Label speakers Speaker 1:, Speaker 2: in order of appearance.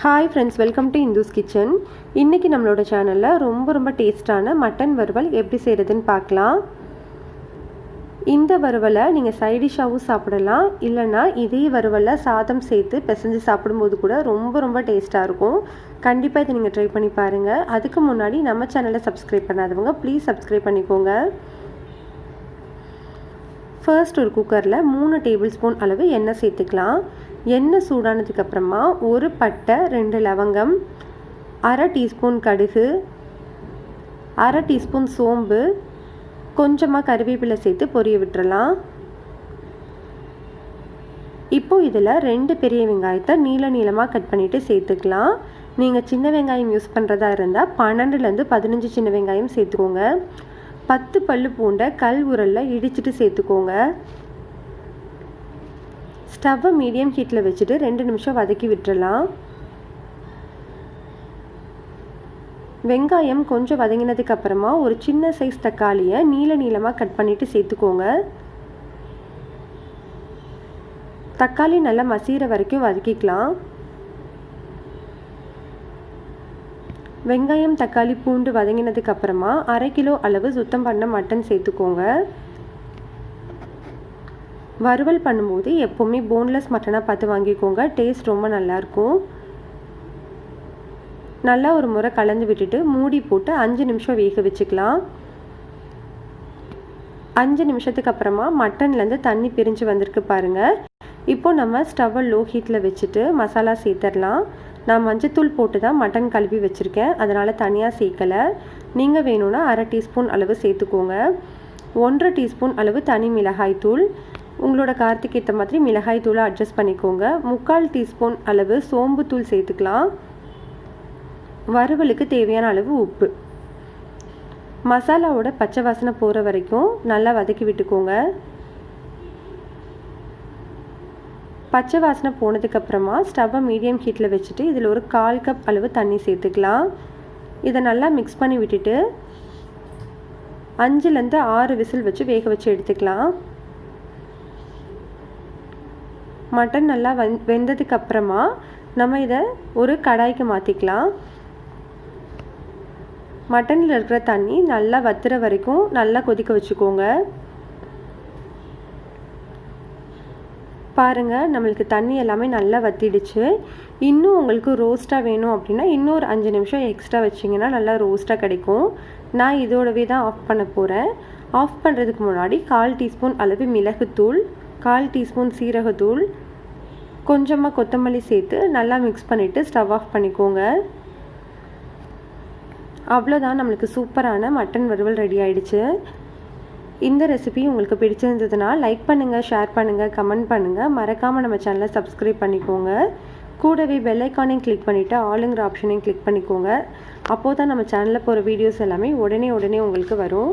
Speaker 1: Hi friends, welcome to Indhu's kitchen. இன்றைக்கி நம்மளோட சேனலில் ரொம்ப டேஸ்ட்டான மட்டன் வறுவல் எப்படி செய்கிறதுன்னு பார்க்கலாம். இந்த வறுவலை நீங்கள் சைடிஷாகவும் சாப்பிடலாம், இல்லைனா இதே வறுவலில் சாதம் சேர்த்து பிசைஞ்சு சாப்பிடும்போது கூட ரொம்ப டேஸ்ட்டாக இருக்கும். கண்டிப்பாக இதை நீங்கள் ட்ரை பண்ணி பாருங்கள். அதுக்கு முன்னாடி நம்ம சேனலை சப்ஸ்கிரைப் பண்ணாதவங்க ப்ளீஸ் சப்ஸ்கிரைப் பண்ணிக்கோங்க. ஃபர்ஸ்ட் ஒரு குக்கரில் 3 டேபிள் ஸ்பூன் அளவு எண்ணெய் சேர்த்துக்கலாம். எண்ணெய் சூடானதுக்கப்புறமா ஒரு பட்டை, 2 லவங்கம், அரை டீஸ்பூன் கடுகு, அரை டீஸ்பூன் சோம்பு, கொஞ்சமாக கறிவேப்பிலை சேர்த்து பொரிய விட்டுறலாம். இப்போது இதில் 2 பெரிய வெங்காயத்தை நீளமாக கட் பண்ணிவிட்டு சேர்த்துக்கலாம். நீங்கள் சின்ன வெங்காயம் யூஸ் பண்ணுறதா இருந்தால் 12லேருந்து 15 சின்ன வெங்காயம் சேர்த்துக்கோங்க. 10 பல்லு பூண்டை கல் உரலில் இடிச்சிட்டு சேர்த்துக்கோங்க. ஸ்டவ்வை மீடியம் ஹீட்டில் வச்சுட்டு 2 நிமிஷம் வதக்கி விட்டுறலாம். வெங்காயம் கொஞ்சம் வதங்கினதுக்கப்புறமா ஒரு சின்ன சைஸ் தக்காளியை நீளமாக கட் பண்ணிவிட்டு சேர்த்துக்கோங்க. தக்காளி நல்லா மசிகிற வரைக்கும் வதக்கிக்கலாம். வெங்காயம், தக்காளி, பூண்டு வதங்கினதுக்கப்புறமா 1/2 கிலோ அளவு சுத்தம் பண்ண மட்டன் சேர்த்துக்கோங்க. வறுவல் பண்ணும்போது எப்போவுமே போன்லெஸ் மட்டனாக பார்த்து வாங்கிக்கோங்க, டேஸ்ட் ரொம்ப நல்லாயிருக்கும். நல்லா ஒரு முறை கலந்து விட்டுட்டு மூடி போட்டு 5 நிமிஷம் வேக வச்சுக்கலாம். 5 நிமிஷத்துக்கு அப்புறமா மட்டன்லேருந்து தண்ணி பிரிஞ்சு வந்திருக்கு பாருங்கள். இப்போது நம்ம ஸ்டவ்வை லோ ஹீட்டில் வச்சுட்டு மசாலா சேர்த்துடலாம். நான் மஞ்சத்தூள் போட்டு தான் மட்டன் கழுவி வச்சுருக்கேன், அதனால் தனியாக சேர்க்கலை. நீங்கள் வேணும்னா 1/2 டீஸ்பூன் அளவு சேர்த்துக்கோங்க. 1/2 டீஸ்பூன் அளவு தனி மிளகாய் தூள், உங்களோட காரத்துக்கு ஏற்ற மாதிரி மிளகாய் தூளை அட்ஜஸ்ட் பண்ணிக்கோங்க. 3/4 டீஸ்பூன் அளவு சோம்பு தூள் சேர்த்துக்கலாம். வறுவலுக்கு தேவையான அளவு உப்பு. மசாலாவோட பச்சை வாசனை போகிற வரைக்கும் நல்லா வதக்கி விட்டுக்கோங்க. பச்சை வாசனை போனதுக்கப்புறமா ஸ்டவ்வை மீடியம் ஹீட்டில் வச்சுட்டு இதில் ஒரு 1/4 கப் அளவு தண்ணி சேர்த்துக்கலாம். இதை நல்லா மிக்ஸ் பண்ணி விட்டுட்டு 5லேருந்து 6 விசில் வச்சு வேக வச்சு எடுத்துக்கலாம். மட்டன் நல்லா வெந்ததுக்கப்புறமா நம்ம இதை ஒரு கடாய்க்கு மாற்றிக்கலாம். மட்டனில் இருக்கிற தண்ணி நல்லா வத்துற வரைக்கும் நல்லா கொதிக்க வச்சுக்கோங்க. பாருங்கள், நம்மளுக்கு தண்ணி எல்லாமே நல்லா வத்திடுச்சு. இன்னும் உங்களுக்கு ரோஸ்ட்டாக வேணும் அப்படின்னா இன்னொரு 5 நிமிஷம் எக்ஸ்ட்ரா வச்சிங்கன்னா நல்லா ரோஸ்ட்டாக கிடைக்கும். நான் இதோடவே தான் ஆஃப் பண்ண போகிறேன். ஆஃப் பண்ணுறதுக்கு முன்னாடி 1/4 டீஸ்பூன் அளவு மிளகுத்தூள், 1/4 டீஸ்பூன் சீரகத்தூள், கொஞ்சமாக கொத்தமல்லி சேர்த்து நல்லா மிக்ஸ் பண்ணிவிட்டு ஸ்டவ் ஆஃப் பண்ணிக்கோங்க. அவ்வளோதான், நம்மளுக்கு சூப்பரான மட்டன் வறுவல் ரெடி ஆகிடுச்சு. இந்த ரெசிபி உங்களுக்கு பிடிச்சிருந்ததுன்னா லைக் பண்ணுங்கள், ஷேர் பண்ணுங்கள், கமெண்ட் பண்ணுங்கள். மறக்காமல் நம்ம சேனலை சப்ஸ்கிரைப் பண்ணிக்கோங்க. கூடவே பெல் ஐக்கானையும் கிளிக் பண்ணிவிட்டு ஆளுங்கிற ஆப்ஷனையும் கிளிக் பண்ணிக்கோங்க. அப்போது தான் நம்ம சேனலில் போகிற வீடியோஸ் எல்லாமே உடனே உங்களுக்கு வரும்.